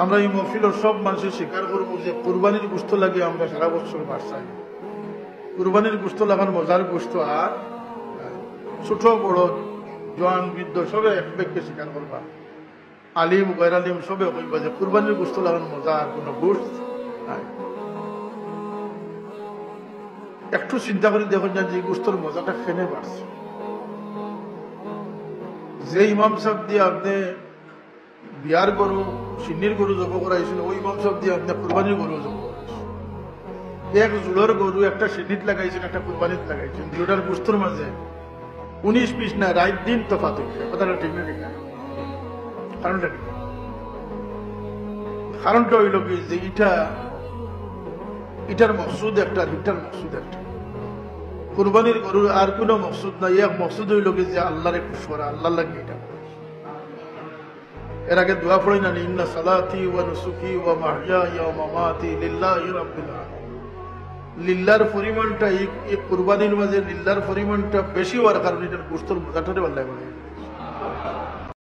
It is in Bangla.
আমরা এই মহফিলের সব মানুষের স্বীকার করবো যে কুরবানির গোশত লাগে আমরা সারা বছর বাড়ছাই। কুরবানির গোশত লাগান মজার গোশত আর ছোট বড় জোয়ান বৃদ্ধ সবে এক ব্যক্তি স্বীকার করবা, আলিম গৈর আলিম সবে কইবা যে কুরবানির গোশত লাগান মজা আর কোন গোশত নাই। একটু চিন্তা করে দেখুন যে এই গোশতর মজাটা খেনে বাড়ছে। যে ইমাম সাহেব দিয়ে আপনি বিয়ার গরু সিন্নির গরু জব করাইছিল, ওই ইমাম সাহেব দিয়ে আপনি কুরবানির গরু জব করাইছেন। এক জোড়ার গরু একটা সিন্নিত লাগাইছেন, একটা কুরবানিত লাগাইছেন, দুটার গোশতর মাঝে 19 পিস না রাত দিন তফাৎ হয়েছে। কথাটা ঠিক না ঠিক না? কারণটা কি? কারণটা হইল কি যে এটার মকসুদ একটা, এটার মকসুদ একটা। কুরবানির গরুর আর কোন মকসুদ নাই, এক মকসুদ হইল কি যে আল্লাহরে খুশ করা, আল্লাহ লাগে এটা। এর আগে দোয়া পড়ে না, ইন্না সালাতি ওয়া নুসুকি ওয়া মাহইয়ায়া ওয়া মামাতি লিল্লাহি রাব্বিল আলামিন। লিল্লাহর পরিমাণটা এই কুরবানির মাঝে লিল্লাহর পরিমাণটা বেশি হওয়ার কারণে এটার গোশতর মজাটারে ভালো লাগে।